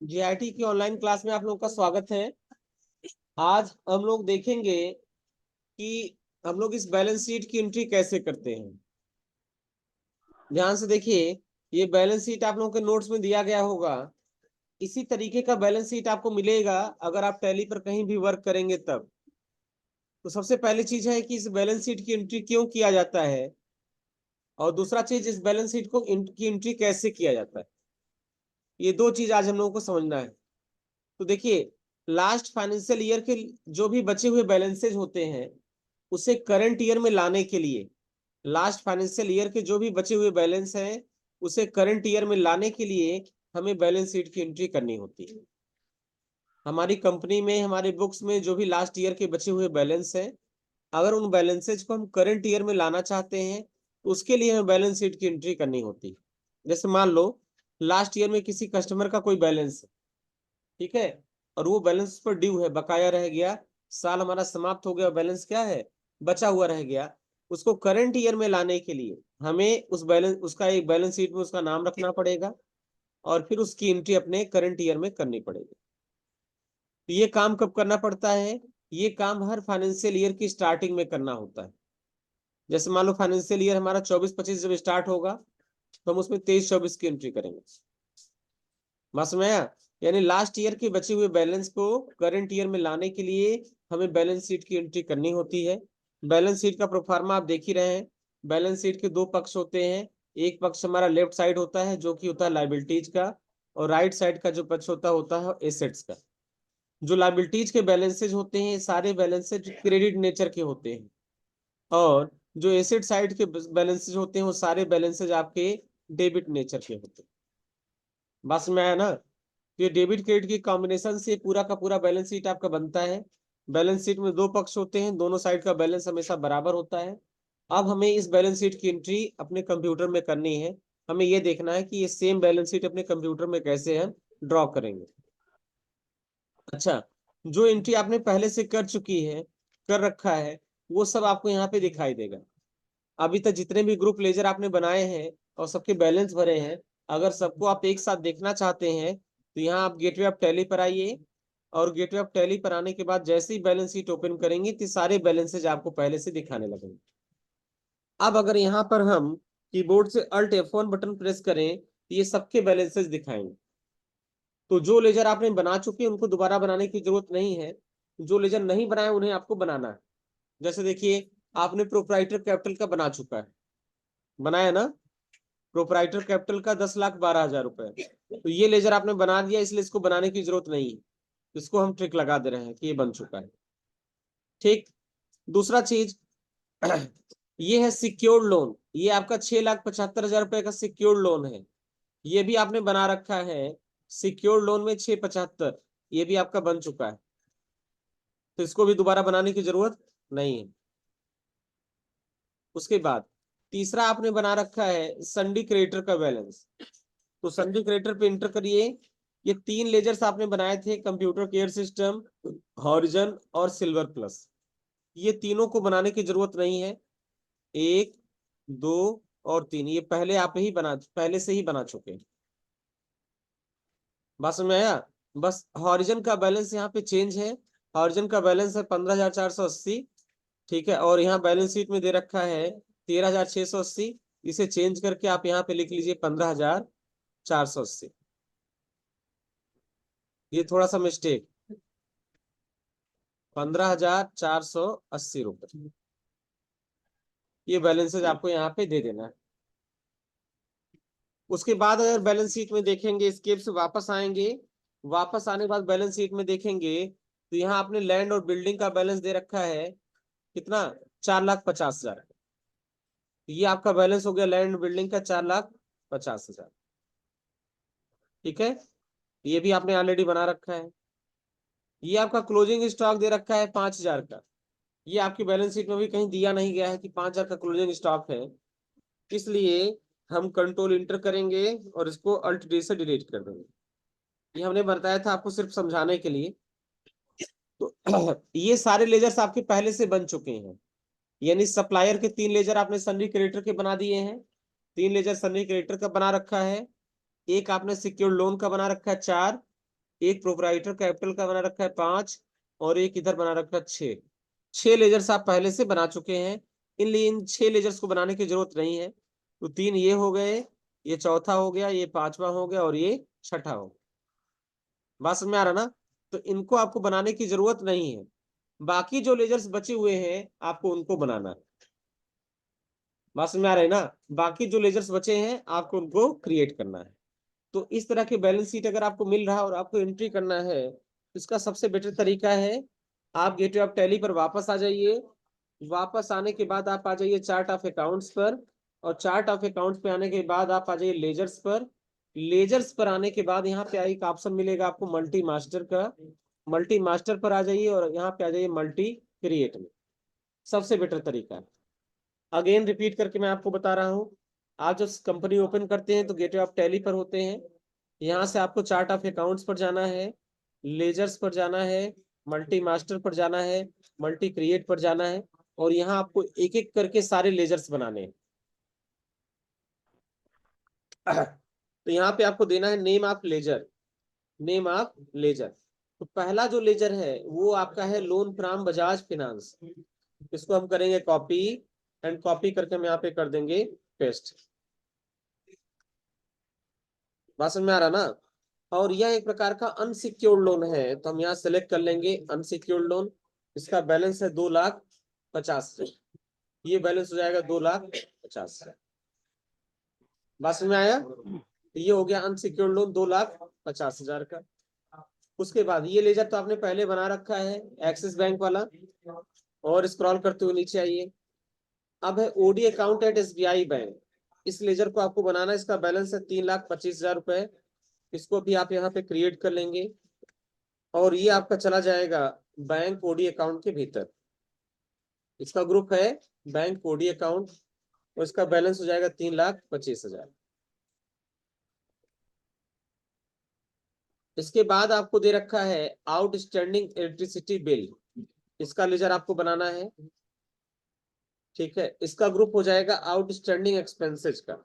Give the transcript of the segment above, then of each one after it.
GIT की online class में आप लोगों का स्वागत है। आज हम लोग देखेंगे कि हम लोग इस बैलेंस शीट की एंट्री कैसे करते हैं। ध्यान से देखिए, ये बैलेंस शीट आप लोगों के नोट्स में दिया गया होगा। इसी तरीके का बैलेंस शीट आपको मिलेगा अगर आप टैली पर कहीं भी वर्क करेंगे तब। तो सबसे पहली चीज है कि इस बैलेंस शीट की एंट्री क्यों किया जाता है, और दूसरा चीज इस बैलेंस शीट को की एंट्री कैसे किया जाता है। ये दो चीज आज हम लोगों को समझना है। तो देखिए, लास्ट फाइनेंशियल ईयर के जो भी बचे हुए बैलेंसेज होते हैं उसे करंट ईयर में लाने के लिए, लास्ट फाइनेंशियल ईयर के जो भी बचे हुए बैलेंस हैं उसे करंट ईयर में लाने के लिए हमें बैलेंस शीट की एंट्री करनी होती है। हमारी कंपनी में, हमारे बुक्स में जो भी लास्ट ईयर के बचे हुए बैलेंस हैं, अगर उन बैलेंसेज को हम करंट ईयर में लाना चाहते हैं तो उसके लिए हमें बैलेंस शीट की एंट्री करनी होती है। जैसे मान लो लास्ट ईयर में किसी कस्टमर का कोई बैलेंस है, ठीक है, और वो बैलेंस पर ड्यू है, बकाया रह गया, साल हमारा समाप्त हो गया, बैलेंस क्या है, बचा हुआ रह गया। उसको करंट ईयर में लाने के लिए हमें उस बैलेंस, उसका एक बैलेंस शीट में उसका नाम रखना पड़ेगा और फिर उसकी एंट्री अपने करंट ईयर में करनी पड़ेगी। तो ये काम कब करना पड़ता है? ये काम हर फाइनेंशियल ईयर की स्टार्टिंग में करना होता है। जैसे मान लो फाइनेंशियल ईयर हमारा 24-25 जब स्टार्ट होगा तो हम उसमें 23-24 की एंट्री करेंगे। बात समझ आया? यानी लास्ट ईयर के बचे हुए बैलेंस को करंट ईयर में लाने के लिए हमें बैलेंस शीट की एंट्री करनी होती है। बैलेंस शीट का प्रोफार्मा आप देख ही रहे हैं। बैलेंस शीट के दो पक्ष होते हैं। एक पक्ष हमारा लेफ्ट साइड होता है जो कि होता है लाइबिलिटीज का, और राइट साइड का जो पक्ष होता है एसेट्स का। जो लाइबिलिटीज के बैलेंसेज होते हैं सारे बैलेंसेज क्रेडिट नेचर के होते हैं, और जो एसेट साइड के बैलेंसेज होते हैं वो सारे बैलेंसेज आपके डेबिट नेचर के होते हैं। बस में आया ना? ये डेबिट क्रेडिट की कॉम्बिनेशन से पूरा का पूरा बैलेंस शीट आपका बनता है। बैलेंस शीट में दो पक्ष होते हैं, दोनों साइड का बैलेंस हमेशा बराबर होता है। अब हमें इस बैलेंस शीट की एंट्री अपने कंप्यूटर में करनी है। हमें ये देखना है कि ये सेम बैलेंस शीट अपने कंप्यूटर में कैसे हम ड्रॉ करेंगे। अच्छा, जो एंट्री आपने पहले से कर चुकी है, कर रखा है, वो सब आपको यहाँ पे दिखाई देगा। अभी तक जितने भी ग्रुप लेजर आपने बनाए हैं और सबके बैलेंस भरे हैं, अगर सबको आप एक साथ देखना चाहते हैं तो यहाँ आप गेटवे ऑफ टैली पर आइए, और गेटवे ऑफ टैली पर आने के बाद जैसे ही बैलेंस शीट ओपन करेंगे तो सारे बैलेंसेज आपको पहले से दिखाने लगेंगे। अब अगर यहाँ पर हम कीबोर्ड से अल्ट F1 बटन प्रेस करें तो ये सबके बैलेंसेज दिखाएंगे। तो जो लेजर आपने बना चुके हैं उनको दोबारा बनाने की जरूरत नहीं है, जो लेजर नहीं बनाए उन्हें आपको बनाना है। जैसे देखिए, आपने प्रोप्राइटर कैपिटल का बना चुका है, बनाया ना? प्रोप्राइटर कैपिटल का 10,12,000 रुपए, तो ये लेजर आपने बना दिया, इसलिए इसको बनाने की जरूरत नहीं है। इसको हम ट्रिक लगा दे रहे हैं कि ये बन चुका है। ठीक। दूसरा चीज ये है सिक्योर्ड लोन। ये आपका 6,75,000 रुपए का सिक्योर्ड लोन है, ये भी आपने बना रखा है। सिक्योर्ड लोन में 675, ये भी आपका बन चुका है, तो इसको भी दोबारा बनाने की जरूरत नहीं है। उसके बाद तीसरा आपने बना रखा है संडी क्रेडिटर का बैलेंस। तो संडी क्रेडिटर पे इंटर करिए। ये तीन लेजर्स आपने बनाए थे, कंप्यूटर केयर सिस्टम, हॉरिजन और सिल्वर प्लस। ये तीनों को बनाने की जरूरत नहीं है। एक, दो और तीन, ये पहले से ही बना चुके हैं। बात समझ में आया? बस हॉरिजन का बैलेंस यहाँ पे चेंज है। हॉरिजन का बैलेंस है 15,480, ठीक है, और यहाँ बैलेंस शीट में दे रखा है 13,680। इसे चेंज करके आप यहाँ पे लिख लीजिए 15,480। ये थोड़ा सा मिस्टेक, 15,480 रुपए, ये बैलेंसेज आपको यहाँ पे दे देना है। उसके बाद अगर बैलेंस शीट में देखेंगे, स्केप से वापस आएंगे, वापस आने के बाद बैलेंस शीट में देखेंगे तो यहाँ आपने लैंड और बिल्डिंग का बैलेंस दे रखा है कितना, 4,50,000। ये आपका बैलेंस हो गया लैंड बिल्डिंग का 4,50,000। ठीक है, ये भी आपने ऑलरेडी बना रखा है। ये आपका क्लोजिंग स्टॉक दे रखा है 5,000 का। ये आपकी बैलेंस शीट में भी कहीं दिया नहीं गया है कि 5,000 का क्लोजिंग स्टॉक है, इसलिए हम कंट्रोल इंटर करेंगे और इसको अल्ट डी से डिलीट कर देंगे। ये हमने बताया था आपको सिर्फ समझाने के लिए। तो ये सारे लेजर्स आपके पहले से बन चुके हैं, यानी सप्लायर के 3 लेजर आपने सन्नी क्रेडिटर के बना दिए हैं, 3 लेजर सन्नी क्रेडिटर का बना रखा है। एक आपने सिक्योर लोन का बना रखा है 4, एक प्रोप्राइटर कैपिटल का बना रखा है 5 और एक इधर बना रखा है 6। 6 लेजर्स आप पहले से बना चुके हैं, इसलिए इन 6 लेजर्स को बनाने की जरूरत नहीं है। तो 3 ये हो गए, ये चौथा हो गया, ये पांचवा हो गया और ये छठा हो गया। बात समझ में आ रहा ना? तो इनको आपको बनाने की जरूरत नहीं है। बाकी जो लेजर्स बचे हुए हैं आपको उनको बनाना है। बात समझ में आ रहा है ना? बाकी जो लेजर्स बचे हैं आपको उनको क्रिएट करना है। तो इस तरह के बैलेंस शीट अगर आपको मिल रहा है और आपको एंट्री करना है, इसका सबसे बेटर तरीका है आप गेटवे ऑफ टैली पर वापस आ जाइए। वापस आने के बाद आप आ जाइए चार्ट ऑफ अकाउंट्स पर, और चार्ट ऑफ अकाउंट्स पे आने के बाद आप आ जाइए लेजर्स पर। लेजर्स पर आने के बाद यहाँ पे एक ऑप्शन मिलेगा आपको मल्टी मास्टर का। मल्टी मास्टर पर आ जाइए और यहाँ पे आ जाइए मल्टी क्रिएट में। सबसे बेटर तरीका है। अगेन रिपीट करके मैं आपको बता रहा हूँ, आप जब कंपनी ओपन करते हैं तो गेटवे ऑफ टैली पर होते हैं। यहाँ से आपको चार्ट ऑफ अकाउंट्स पर जाना है, लेजर्स पर जाना है, मल्टी मास्टर पर जाना है, मल्टी क्रिएट पर जाना है, और यहाँ आपको एक एक करके सारे लेजर्स बनाने हैं। तो यहाँ पे आपको देना है name of ledger. Name of ledger, तो पहला जो लेजर है वो आपका है लोन फ्रॉम बजाज फाइनेंस। इसको हम करेंगे कॉपी, एंड कॉपी करके हम यहाँ पे कर देंगे पेस्ट। बात समझ में आ रहा ना? और यह एक प्रकार का अनसिक्योर्ड लोन है, तो हम यहाँ सेलेक्ट कर लेंगे अनसिक्योर्ड लोन। इसका बैलेंस है 2,50,000। ये बैलेंस हो जाएगा 2,50,000। बात समझ में आया? ये हो गया अनसिक्योर्ड लोन 2,50,000 का। उसके बाद ये लेजर तो आपने पहले बना रखा है, एक्सिस बैंक वाला, और स्क्रॉल करते हुए नीचे आइए। अब है OD account at SBI bank. इस लेजर को आपको बनाना है, इसका बैलेंस है 3,25,000 रुपए। इसको भी आप यहाँ पे क्रिएट कर लेंगे, और ये आपका चला जाएगा बैंक ओडी अकाउंट के भीतर। इसका ग्रुप है बैंक ओडी अकाउंट, और इसका बैलेंस हो जाएगा 3,25,000। इसके बाद आपको दे रखा है आउटस्टैंडिंग इलेक्ट्रिसिटी बिल। इसका लेजर आपको बनाना है, ठीक है। इसका ग्रुप हो जाएगा आउटस्टैंडिंग एक्सपेंसेस का।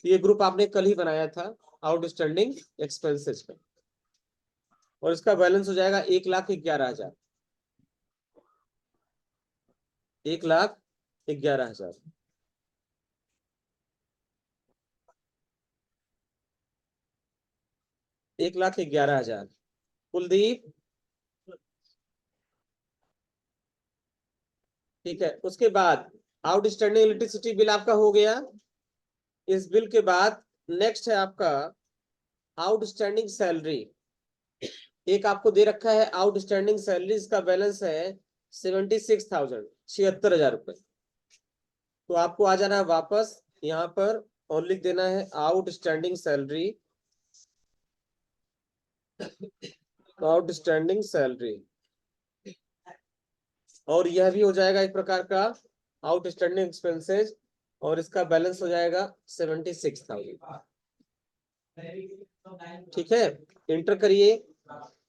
ये ग्रुप आपने कल ही बनाया था, आउटस्टैंडिंग एक्सपेंसेस का, और इसका बैलेंस हो जाएगा 1,11,000। 1,11,000। 1,11,000। कुलदीप, ठीक है। उसके बाद आउटस्टैंडिंग इलेक्ट्रिसिटी बिल आपका हो गया। इस बिल के बाद नेक्स्ट है आपका आउटस्टैंडिंग सैलरी। एक आपको दे रखा है आउटस्टैंडिंग सैलरी, इसका बैलेंस है 76,000, 76,000 रुपए। तो आपको आ जाना है वापस यहाँ पर और लिख देना है आउटस्टैंडिंग सैलरी। आउटस्टैंडिंग सैलरी, और यह भी हो जाएगा एक प्रकार का आउटस्टैंडिंग एक्सपेंसेस, और इसका बैलेंस हो जाएगा 76,000। ठीक है, इंटर करिए।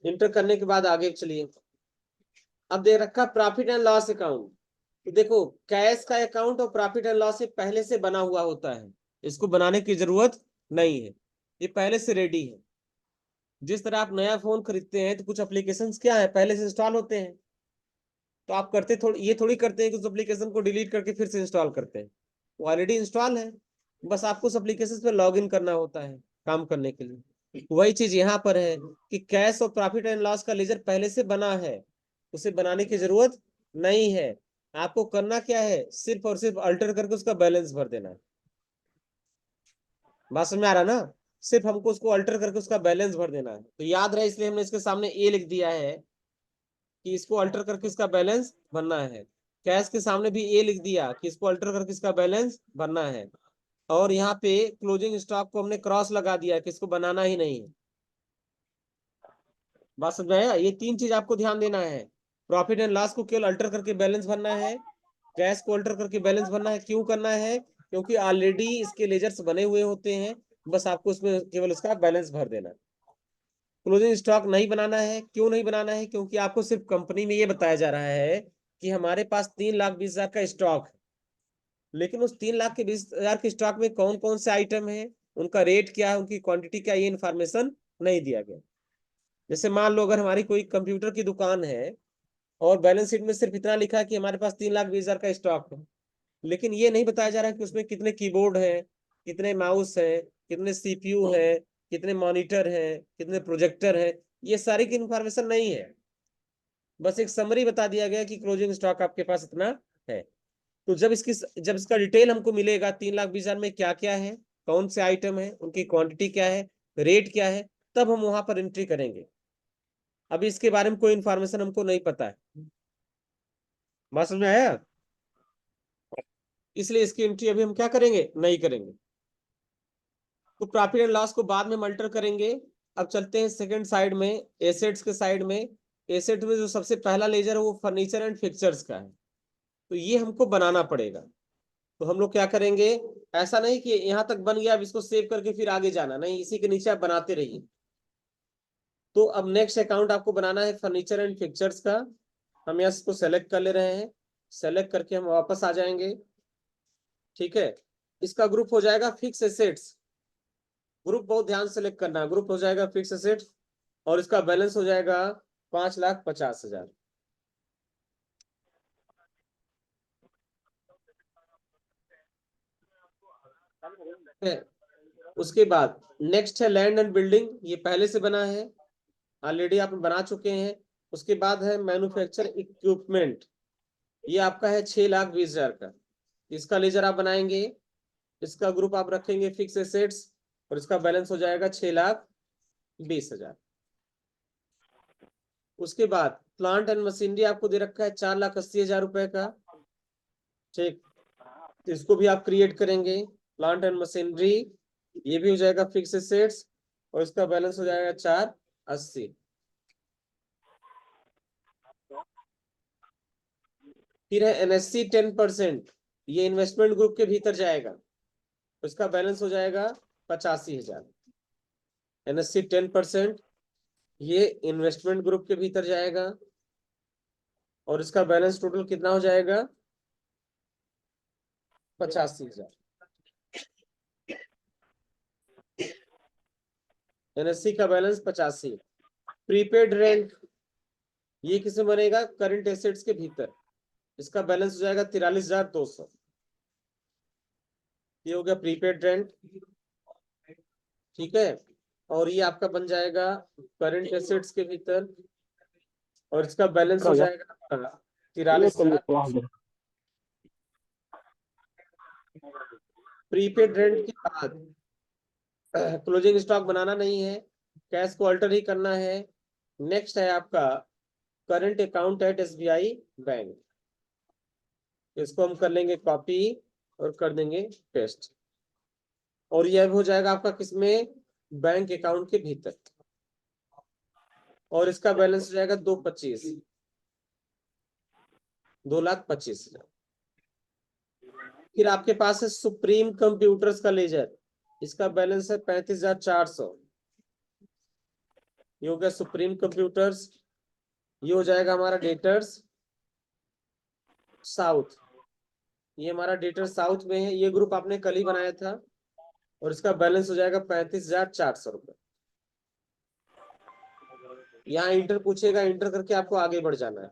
इंटर करने के बाद आगे चलिए। अब दे रखा प्रॉफिट एंड लॉस अकाउंट। तो देखो, कैश का अकाउंट और प्रॉफिट एंड लॉस पहले से बना हुआ होता है, इसको बनाने की जरूरत नहीं है, ये पहले से रेडी है। जिस तरह आप नया फोन खरीदते हैं तो कुछ एप्लीकेशंस क्या है पहले से इंस्टॉल होते हैं, तो आप करते थोड़ी ये थोड़ी करते हैं कि उस एप्लीकेशन को डिलीट करके फिर से इंस्टॉल करते हैं। वो ऑलरेडी इंस्टॉल है, बस आपको उस एप्लीकेशन पे लॉग इन करना होता है काम करने के लिए। वही चीज यहाँ पर है कि कैश और प्रॉफिट एंड लॉस का लेजर पहले से बना है, उसे बनाने की जरूरत नहीं है। आपको करना क्या है, सिर्फ और सिर्फ अल्टर करके उसका बैलेंस भर देना है। बात समझ में आ रहा ना? सिर्फ हमको उसको अल्टर करके उसका बैलेंस भर देना है। तो याद रहे, इसलिए हमने इसके सामने ए लिख दिया है कि इसको अल्टर करके इसका बैलेंस भरना है। कैश के सामने भी ए लिख दिया कि इसको अल्टर करके इसका बैलेंस भरना है। और यहाँ पे क्लोजिंग स्टॉक को हमने क्रॉस लगा दिया कि इसको बनाना ही नहीं है। बात समझ में आया? ये 3 चीज आपको ध्यान देना है। प्रॉफिट एंड लॉस को केवल अल्टर करके बैलेंस भरना है, कैश को अल्टर करके बैलेंस भरना है। क्यों करना है? क्योंकि ऑलरेडी इसके लेजर्स बने हुए होते हैं, बस आपको उसमें केवल उसका बैलेंस भर देना है। क्लोजिंग स्टॉक नहीं बनाना है। क्यों नहीं बनाना है? क्योंकि आपको सिर्फ कंपनी में ये बताया जा रहा है कि हमारे पास 3,20,000 का स्टॉक है, लेकिन उस 3,20,000 के स्टॉक में कौन कौन से आइटम है, उनका रेट क्या है, उनकी क्वांटिटी क्या, ये इन्फॉर्मेशन नहीं दिया गया। जैसे मान लो अगर हमारी कोई कंप्यूटर की दुकान है और बैलेंस शीट में सिर्फ इतना लिखा है कि हमारे पास 3,20,000 का स्टॉक है, लेकिन ये नहीं बताया जा रहा है कि उसमें कितने कीबोर्ड है, कितने माउस है, कितने सीपीयू है, कितने मॉनिटर है, कितने प्रोजेक्टर है। ये सारी की इंफॉर्मेशन नहीं है, बस एक समरी बता दिया गया कि क्लोजिंग स्टॉक आपके पास इतना है। तो जब इसका डिटेल हमको मिलेगा 3,20,000 में क्या क्या है, कौन से आइटम है, उनकी क्वांटिटी क्या है, रेट क्या है, तब हम वहां पर एंट्री करेंगे। अभी इसके बारे में कोई इंफॉर्मेशन हमको नहीं पता है। बात समझ में आया? इसलिए इसकी एंट्री अभी हम क्या करेंगे, नहीं करेंगे। तो प्रॉफिट एंड लॉस को बाद में मल्टर करेंगे। अब चलते हैं सेकंड साइड में, एसेट्स के साइड में। एसेट में जो सबसे पहला लेजर है वो फर्नीचर एंड फिक्चर्स का है, तो ये हमको बनाना पड़ेगा। तो हम लोग क्या करेंगे, ऐसा नहीं कि यहाँ तक बन गया अब इसको सेव करके फिर आगे जाना, नहीं, इसी के नीचे आप बनाते रहिए। तो अब नेक्स्ट अकाउंट आपको बनाना है फर्नीचर एंड फिक्चर्स का। हम यहाँ इसको सेलेक्ट कर ले रहे हैं, सेलेक्ट करके हम वापस आ जाएंगे। ठीक है, इसका ग्रुप हो जाएगा फिक्स एसेट्स। ग्रुप बहुत ध्यान से सेलेक्ट करना है, ग्रुप हो जाएगा फिक्स एसेट्स और इसका बैलेंस हो जाएगा 5,50,000। उसके बाद नेक्स्ट है लैंड एंड बिल्डिंग, ये पहले से बना है, ऑलरेडी आप बना चुके हैं। उसके बाद है मैन्युफैक्चर इक्विपमेंट, ये आपका है 6,20,000 का, इसका लेजर आप बनाएंगे। इसका ग्रुप आप रखेंगे फिक्स एसेट्स और इसका बैलेंस हो जाएगा 6,20,000। उसके बाद प्लांट एंड मशीनरी आपको दे रखा है 4,80,000 रुपए का। ठीक, तो इसको भी आप क्रिएट करेंगे, प्लांट एंड मशीनरी, ये भी हो जाएगा फिक्स एसेट्स और इसका बैलेंस हो जाएगा 4,80। फिर है एनएससी 10%, ये इन्वेस्टमेंट ग्रुप के भीतर जाएगा, उसका बैलेंस हो जाएगा 85,000। एनएससी 10%, ये इन्वेस्टमेंट ग्रुप के भीतर जाएगा और इसका बैलेंस टोटल कितना हो जाएगा, 85,000। एनएससी का बैलेंस 85। प्रीपेड रेंट, ये किसमें बनेगा, करंट एसेट्स के भीतर, इसका बैलेंस हो जाएगा 43,200। ये हो गया प्रीपेड रेंट। ठीक है, और ये आपका बन जाएगा करंट एसेट्स के भीतर और इसका बैलेंस हो जाएगा 43,000। प्रीपेड रेंट के बाद क्लोजिंग स्टॉक बनाना नहीं है, कैश को अल्टर ही करना है। नेक्स्ट है आपका current account at SBI bank, इसको हम कर लेंगे कॉपी और कर देंगे पेस्ट, और यह हो जाएगा आपका किसमें, बैंक अकाउंट के भीतर, और इसका बैलेंस हो जाएगा 2,25,000। फिर आपके पास है सुप्रीम कंप्यूटर्स का लेजर, इसका बैलेंस है 35,400। ये हो गया सुप्रीम कंप्यूटर्स। ये हो जाएगा हमारा डेटर्स साउथ, ये हमारा डेटर साउथ में है, ये ग्रुप आपने कल ही बनाया था और इसका बैलेंस हो जाएगा 35,400 रुपए। यहाँ इंटर पूछेगा, इंटर करके आपको आगे बढ़ जाना है।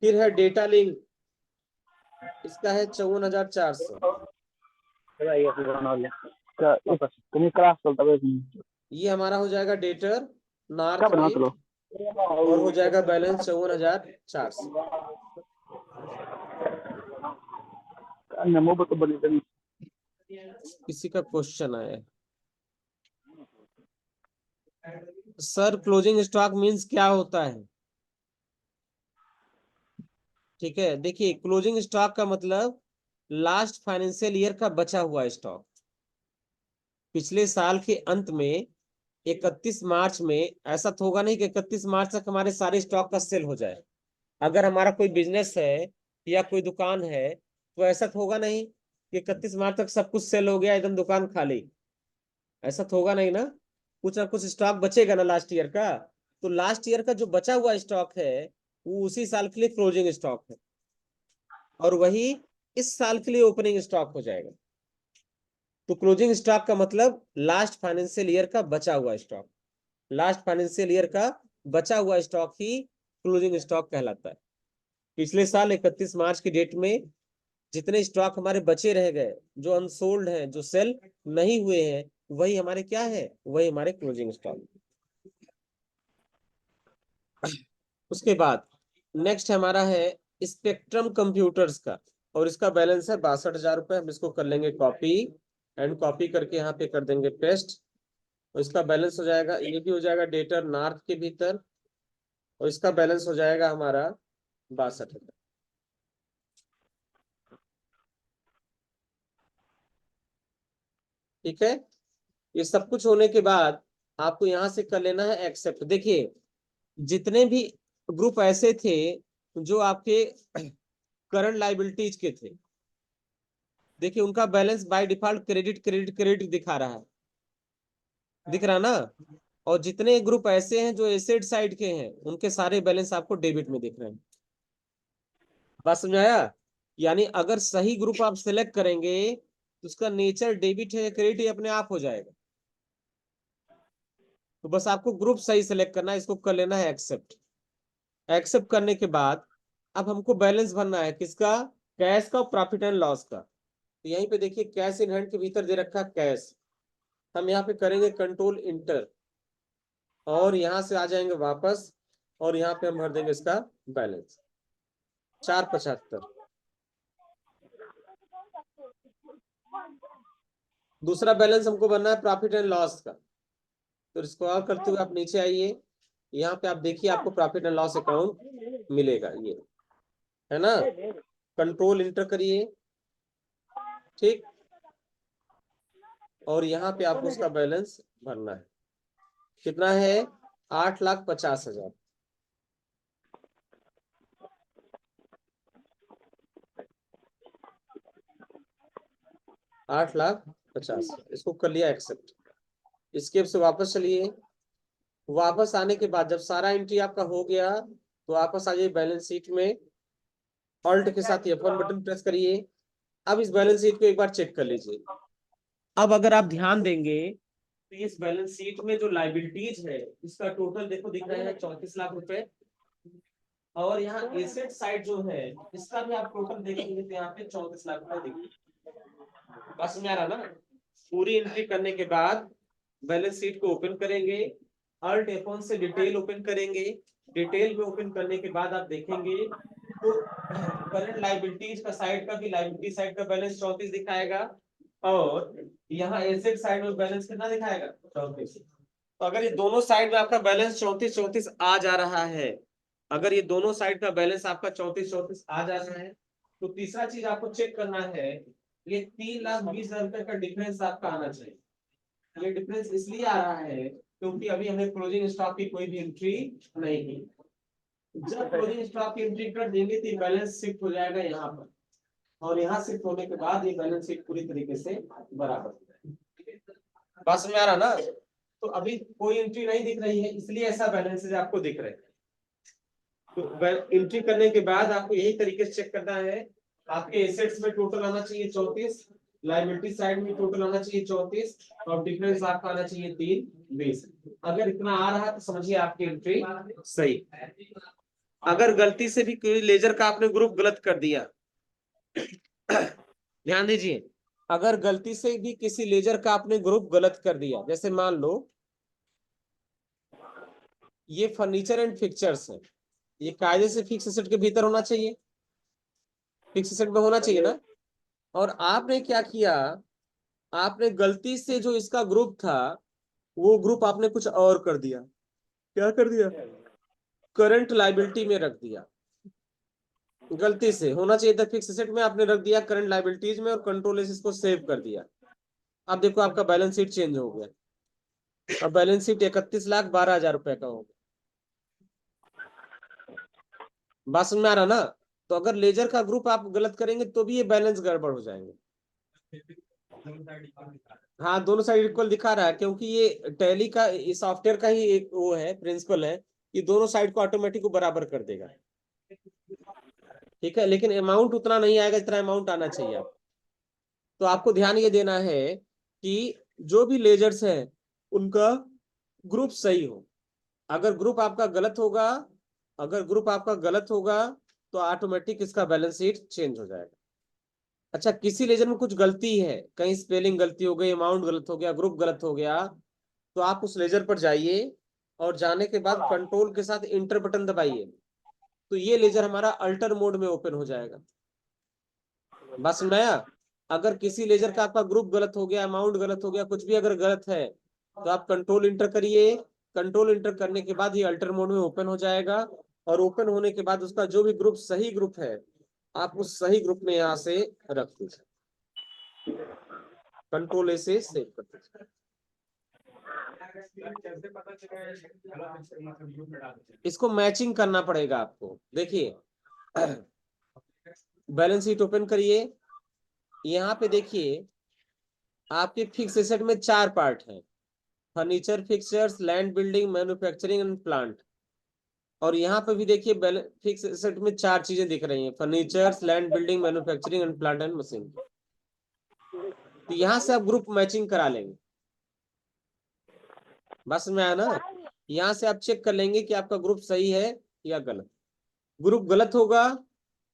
फिर है डेटा लिंक, इसका है 54,400। ये हमारा हो जाएगा डेटर नॉर्थ में और हो जाएगा बैलेंस 54,400। किसी का क्वेश्चन आया, सर क्लोजिंग स्टॉक मींस क्या होता है? ठीक है, देखिए क्लोजिंग स्टॉक का मतलब लास्ट फाइनेंशियल ईयर का बचा हुआ स्टॉक। पिछले साल के अंत में 31 मार्च में, ऐसा तो होगा नहीं कि 31 मार्च तक हमारे सारे स्टॉक का सेल हो जाए। अगर हमारा कोई बिजनेस है या कोई दुकान है तो ऐसा तो होगा नहीं कि 31 मार्च तक सब कुछ सेल हो गया एकदम दुकान खाली, ऐसा तो होगा नहीं ना। कुछ ना कुछ स्टॉक बचेगा ना लास्ट ईयर का। तो लास्ट ईयर का जो बचा हुआ स्टॉक है वो उसी साल के लिए क्लोजिंग स्टॉक है, और वही इस साल के लिए ओपनिंग स्टॉक हो जाएगा। तो क्लोजिंग स्टॉक का मतलब लास्ट फाइनेंशियल ईयर का बचा हुआ स्टॉक। लास्ट फाइनेंशियल ईयर का बचा हुआ स्टॉक ही क्लोजिंग स्टॉक कहलाता है। पिछले साल 31 मार्च की डेट में जितने स्टॉक हमारे बचे रह गए, जो अनसोल्ड हैं, जो सेल नहीं हुए हैं, वही हमारे क्या है, वही हमारे क्लोजिंग स्टॉक। उसके बाद नेक्स्ट हमारा है स्पेक्ट्रम कंप्यूटर्स का, और इसका बैलेंस है 62,000 रुपए। हम इसको कर लेंगे कॉपी, एंड कॉपी करके यहाँ पे कर देंगे पेस्ट। और इसका बैलेंस हो जाएगा, ये भी हो जाएगा डेटर नॉर्थ के भीतर, और इसका बैलेंस हो जाएगा हमारा 62,000। ठीक है। ये सब कुछ होने के बाद आपको यहां से कर लेना है एक्सेप्ट। देखिए जितने भी ग्रुप ऐसे थे जो आपके करंट लाइबिलिटीज के थे, देखिए उनका balance by default credit credit credit दिखा रहा है, दिख रहा ना। और जितने ग्रुप ऐसे हैं जो एसेट साइड के हैं, उनके सारे बैलेंस आपको डेबिट में दिख रहे हैं। बात समझाया? यानी अगर सही ग्रुप आप सिलेक्ट करेंगे तो उसका नेचर डेबिट है या क्रेडिट है अपने आप हो जाएगा। तो बस आपको ग्रुप सही सिलेक्ट करना है, इसको कर लेना है एक्सेप्ट। एक्सेप्ट करने के बाद अब हमको बैलेंस भरना है किसका, कैश का, प्रॉफिट एंड लॉस का। तो यहीं पे देखिए कैश इन हैंड के भीतर दे रखा कैश, हम यहाँ पे करेंगे कंट्रोल इंटर, और यहाँ से आ जाएंगे वापस, और यहाँ पे हम भर देंगे इसका बैलेंस 475। दूसरा बैलेंस हमको बनना है प्रॉफिट एंड लॉस का। तो स्क्रॉल करते हुए आप नीचे आइए, यहाँ पे आप देखिए आपको प्रॉफिट एंड लॉस अकाउंट मिलेगा, ये है ना। कंट्रोल इंटर करिए, ठीक, और यहाँ पे आपको उसका बैलेंस भरना है। कितना है, 8,50,000। 8,50,000, इसको कर लिया एक्सेप्ट। स्केप से वापस चलिए। वापस आने के बाद जब सारा एंट्री आपका हो गया तो वापस आ जाइए बैलेंस शीट में, ऑल्ट के साथ F1 बटन प्रेस करिए। अब इस बैलेंस शीट को एक बार चेक कर लीजिए। अब अगर आप ध्यान देंगे तो इस बैलेंस शीट में जो लाइबिलिटीज है इसका टोटल देखो दिख रहा है 34 लाख रुपए, और यहाँ एसेट साइड जो है इसका भी आप टोटल देखेंगे तो यहाँ पे 34 लाख रुपए दिखेगा। बस में आ रहा ना। पूरी एंट्री करने के बाद बैलेंस शीट को ओपन करेंगे, अल्ट F1 से डिटेल ओपन करेंगे। डिटेल में ओपन करने के बाद आप देखेंगे तो करंट लाइबिलिटीज का साइड का भी, लाइबिलिटी साइड का बैलेंस 34 दिखाएगा, और यहाँ एसेट साइड में बैलेंस कितना दिखाएगा, 34। तो अगर ये दोनों साइड में आपका बैलेंस 34 34 आ जा रहा है, अगर ये दोनों साइड का बैलेंस आपका 34 34 आ जा रहा है, तो तीसरा चीज आपको चेक करना है, ये 3,20,000 रुपए का डिफरेंस आपका आना चाहिए। ये डिफरेंस इसलिए आ रहा है क्योंकि अभी हमने क्लोजिंग स्टॉक की कोई भी एंट्री नहीं की। जब क्लोजिंग स्टॉक की एंट्री कर देंगे तो बैलेंस शिफ्ट हो जाएगा यहाँ पर, और यहाँ शिफ्ट होने के बाद ये बैलेंस शीट पूरी तरीके से बराबर हो जाएगी। बात समझ में आ रहा ना। तो अभी कोई एंट्री नहीं दिख रही है, इसलिए ऐसा बैलेंसेज आपको दिख रहे हैं। तो एंट्री करने के बाद आपको यही तरीके से चेक करना है, आपके एसेट्स में टोटल आना चाहिए 34, लाइबिलिटी साइड में टोटल आना चाहिए 34, और डिफरेंस आपका आना चाहिए 3,20। अगर इतना आ रहा है तो समझिए आपकी एंट्री सही। अगर गलती से भी कोई लेजर का आपने ग्रुप गलत कर दिया, ध्यान दीजिए, अगर गलती से भी किसी लेजर का आपने ग्रुप गलत कर दिया, जैसे मान लो ये फर्नीचर एंड फिक्चर्स है, ये कायदे से फिक्स एसेट के भीतर होना चाहिए, फिक्स एसेट में होना चाहिए ना। और आपने क्या किया, आपने गलती से जो इसका ग्रुप था वो ग्रुप आपने कुछ और कर दिया। क्या कर दिया, करंट लाइबिलिटी में रख दिया। गलती से, होना चाहिए था फिक्स एसेट में, आपने रख दिया करंट लाइबिलिटीज में, और कंट्रोल एस इसको सेव कर दिया। अब देखो आपका बैलेंस शीट चेंज हो गया, अब बैलेंस शीट 31,12,000 रुपए का हो गया। बात समझ में आ रहा ना। तो अगर लेजर का ग्रुप आप गलत करेंगे तो भी ये बैलेंस गड़बड़ हो जाएंगे। हाँ दोनों साइड इक्वल दिखा रहा है, क्योंकि ये टैली का, इस सॉफ्टवेयर का ही एक वो है, प्रिंसिपल है, ये दोनों साइड को ऑटोमेटिक को बराबर कर देगा। ठीक है, लेकिन अमाउंट उतना नहीं आएगा जितना अमाउंट आना चाहिए आप। तो आपको ध्यान ये देना है कि जो भी लेजर्स हैं उनका ग्रुप सही हो। अगर ग्रुप आपका गलत होगा, अगर ग्रुप आपका गलत होगा तो ऑटोमेटिक इसका बैलेंस शीट चेंज हो जाएगा। अच्छा, किसी लेजर में कुछ गलती है, कहीं स्पेलिंग गलती हो गई, अमाउंट गलत हो गया, ग्रुप गलत हो गया, तो आप उस लेजर पर जाइए और जाने के बाद कंट्रोल के साथ इंटर बटन दबाइए, तो ये लेजर हमारा अल्टर मोड में ओपन हो जाएगा। बस समझ में आया? अगर किसी लेजर का आपका ग्रुप गलत हो गया, अमाउंट गलत हो गया, कुछ भी अगर गलत है, तो आप कंट्रोल इंटर करिए। कंट्रोल इंटर करने के बाद ये अल्टर मोड में ओपन हो जाएगा, और ओपन होने के बाद उसका जो भी ग्रुप सही ग्रुप है, आप उस सही ग्रुप में यहाँ से रख दीजिए, कंट्रोल ए से सेव कर दीजिए। इसको मैचिंग करना पड़ेगा आपको। देखिए, बैलेंस शीट ओपन करिए, यहाँ पे देखिए आपके फिक्स एसेट में 4 पार्ट हैं, furniture, fixtures, land, building, manufacturing and plant. और यहाँ पे भी देखिए फिक्स एसेट में 4 चीजें दिख रही हैं, furnitures, land, building, manufacturing and plant and machine. तो यहाँ से आप ग्रुप मैचिंग करा लेंगे। बस में आया ना? यहाँ से आप चेक कर लेंगे कि आपका ग्रुप सही है या गलत। ग्रुप गलत होगा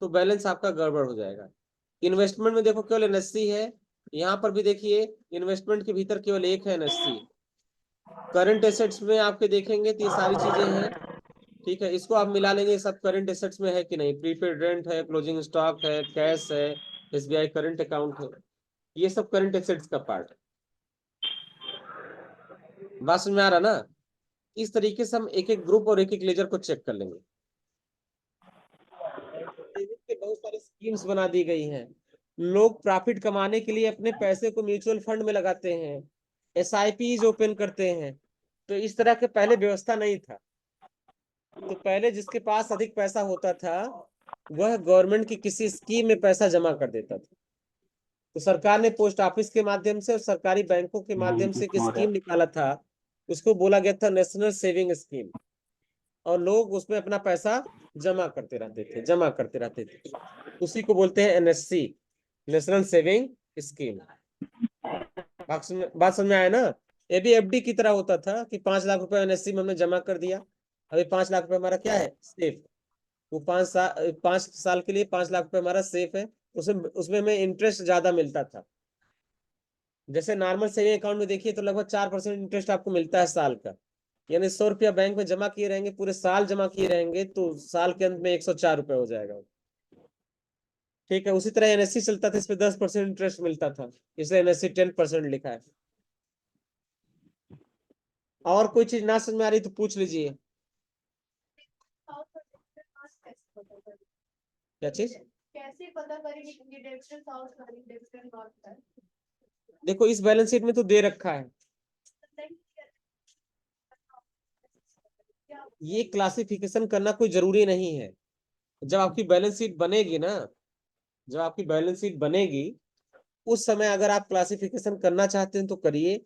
तो बैलेंस आपका गड़बड़ हो जाएगा। इन्वेस्टमेंट में देखो केवल एनएससी है, यहाँ पर भी देखिए इन्वेस्टमेंट के भीतर केवल एक है एनएससी। करंट एसेट्स में आपके देखेंगे तो ये सारी चीजें हैं, ठीक है। इसको आप मिला लेंगे, सब करंट एसेट्स में है कि नहीं, प्रीपेड रेंट है, क्लोजिंग स्टॉक है, कैश है, एसबीआई करंट अकाउंट है, ये सब करंट एसेट्स का पार्ट है। बात समझ में आ रहा ना? इस तरीके से हम एक एक ग्रुप और एक एक लेजर को चेक कर लेंगे। बहुत सारी स्कीम्स बना दी गई हैं, लोग प्रॉफिट कमाने के लिए अपने पैसे को म्यूचुअल फंड में लगाते हैं, एसआईपीज ओपन करते हैं। तो इस तरह के पहले व्यवस्था नहीं था। तो पहले जिसके पास अधिक पैसा होता था वह गवर्नमेंट की किसी स्कीम में पैसा जमा कर देता था। तो सरकार ने पोस्ट ऑफिस के माध्यम से और सरकारी बैंकों के माध्यम से एक स्कीम निकाला था, उसको बोला गया था नेशनल सेविंग स्कीम। और लोग उसमें अपना पैसा जमा करते रहते थे, जमा करते रहते थे। उसी को बोलते हैं एनएससी, नेशनल सेविंग स्कीम। बात समझ में आया ना? ये भी एफडी की तरह होता था कि 5 लाख रुपए एनएससी में हमने जमा कर दिया, अभी 5 लाख रुपए हमारा क्या है, सेफ। वो 5 साल के लिए 5 लाख रुपए हमारा सेफ है। उसमें उसमें हमें इंटरेस्ट ज्यादा मिलता था। जैसे नॉर्मल सेविंग अकाउंट में देखिए तो लगभग 4% इंटरेस्ट आपको मिलता है साल का। यानी 100 रुपया बैंक में जमा किए रहेंगे, पूरे साल जमा किए रहेंगे, तो साल के अंत में 104 रुपये हो जाएगा। ठीक है, उसी तरह एनएससी चलता था, इस पे 10% इंटरेस्ट मिलता था, इसलिए एनएससी 10% लिखा है। और कोई चीज ना समझ में आ रही तो पूछ लीजिए। क्या चीज? कैसे पता करेंगे कि डिजिटल साउथ वाली डिजिटल नॉर्थ है? देखो इस बैलेंस शीट में तो दे रखा है, ये क्लासिफिकेशन करना कोई जरूरी नहीं है। जब आपकी बैलेंस शीट बनेगी ना, जब आपकी बैलेंस शीट बनेगी उस समय अगर आप क्लासिफिकेशन करना चाहते हैं तो करिए,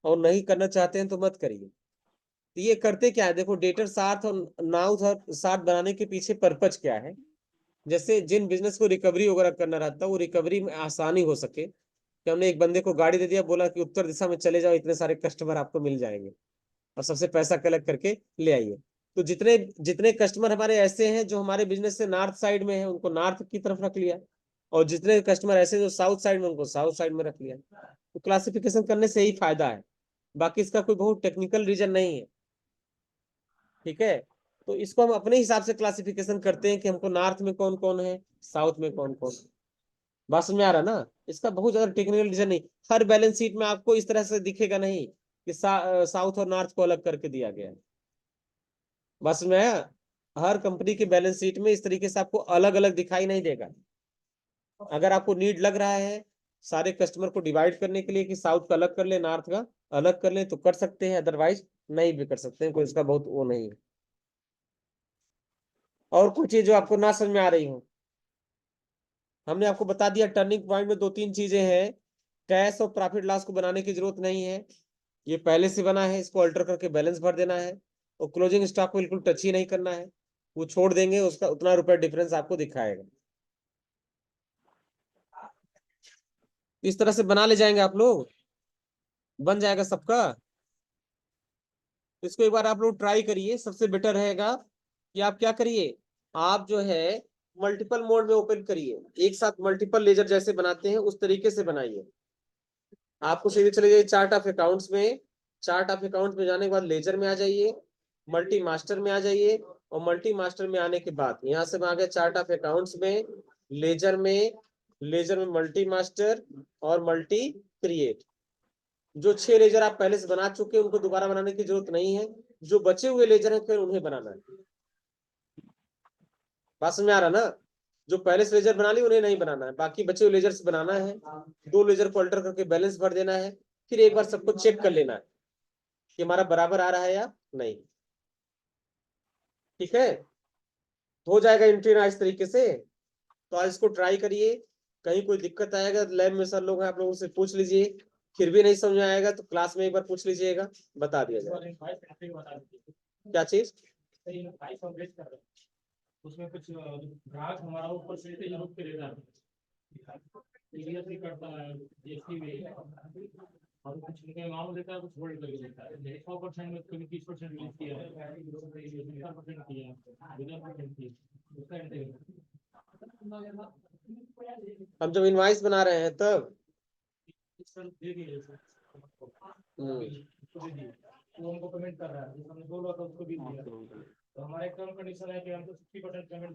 और नहीं करना चाहते हैं तो मत करिए। तो ये करते क्या है, देखो डेटर सार्थ और नाउथ और सार्थ बनाने के पीछे पर्पज क्या है। जैसे जिन बिजनेस को रिकवरी वगैरह करना रहता है, वो रिकवरी में आसानी हो सके, कि हमने एक बंदे को गाड़ी दे दिया, बोला कि उत्तर दिशा में चले जाओ, इतने सारे कस्टमर आपको मिल जाएंगे, और सबसे पैसा कलेक्ट करके ले आइए। तो जितने जितने कस्टमर हमारे ऐसे हैं जो हमारे बिजनेस से नॉर्थ साइड में है, उनको नॉर्थ की तरफ रख लिया, और जितने कस्टमर ऐसे जो साउथ साइड में, उनको साउथ साइड में रख लिया। तो क्लासिफिकेशन करने से ही फायदा है, बाकी इसका कोई बहुत टेक्निकल रीजन नहीं है। ठीक है, तो इसको हम अपने हिसाब से क्लासिफिकेशन करते हैं कि हमको नॉर्थ में कौन कौन है, साउथ में कौन कौन। बात समझ में आ रहा ना? इसका बहुत ज्यादा टेक्निकल रीजन नहीं। हर बैलेंस शीट में आपको इस तरह से दिखेगा नहीं कि साउथ और नॉर्थ को अलग करके दिया गया है। बात समझ में आया? हर कंपनी की बैलेंस शीट में इस तरीके से आपको अलग अलग दिखाई नहीं देगा। अगर आपको नीड लग रहा है सारे कस्टमर को डिवाइड करने के लिए कि साउथ का अलग कर ले, नॉर्थ का अलग कर ले, तो कर सकते हैं, अदरवाइज नहीं भी कर सकते हैं, कोई इसका बहुत वो नहीं है। और कुछ चीज जो आपको ना समझ में आ रही हो? हमने आपको बता दिया टर्निंग पॉइंट में 2-3 चीजें हैं। कैश और प्रॉफिट लॉस को बनाने की जरूरत नहीं है, ये पहले से बना है, इसको अल्टर करके बैलेंस भर देना है। और क्लोजिंग स्टॉक को बिल्कुल टच ही नहीं करना है, वो छोड़ देंगे, उसका उतना रुपए डिफरेंस आपको दिखाएगा। इस तरह से बना ले जाएंगे आप लोग, बन जाएगा सबका। इसको एक बार आप लोग ट्राई करिए। सबसे बेटर रहेगा कि आप क्या करिए, आप जो है मल्टीपल मोड में ओपन करिए, एक साथ मल्टीपल लेजर जैसे बनाते हैं उस तरीके से बनाइए। आपको सीधे चले जाइए चार्ट ऑफ अकाउंट्स में, चार्ट ऑफ अकाउंट्स में जाने के बाद लेजर में आ जाइए, मल्टी मास्टर में आ जाइए, और मल्टी मास्टर में आने के बाद यहाँ से आ गए चार्ट ऑफ अकाउंट्स में, लेजर में, लेजर में मल्टी मास्टर और मल्टी क्रिएट। जो 6 लेजर आप पहले से बना चुके हैं उनको दोबारा बनाने की जरूरत नहीं है, जो बचे हुए लेजर हैं फिर उन्हें बनाना है। बात समझ में आ रहा ना, जो पहले से लेजर बना ली उन्हें नहीं बनाना है, बाकी बचे हुए लेजर से बनाना है। 2 लेजर को अल्टर करके बैलेंस भर देना है, फिर एक बार सबको चेक कर लेना है कि हमारा बराबर आ रहा है या नहीं। ठीक है, तो हो जाएगा एंट्री ना इस तरीके से। तो आज इसको ट्राई करिए, कहीं कोई दिक्कत आएगा लैब में सर लोग हैं आप लोगों से पूछ लीजिए, फिर भी नहीं समझ में आएगा तो क्लास में एक बार पूछ लीजिएगा, बता दिया जाएगा। क्या चीज? उसमें कुछ ग्राहक हमारा ऊपर से यूरोप के ले जाते हैं, टीडीएस भी करता है, जीएसटी भी, और कुछ अमाउंट देता है, कुछ होल्ड करके देता है। 100% में कभी 30% रिलीज किया है, 70% किया है, 10% किया, उसका एंट्री। हम जब इनवाइस बना रहे हैं तब सर दे दिए सर, हम्म। वो हमको पेमेंट कर रहा है, हमने 2 लाख उसको भी दिया। तो हमारा एक टर्म कंडीशन है कि हमको 60% पेमेंट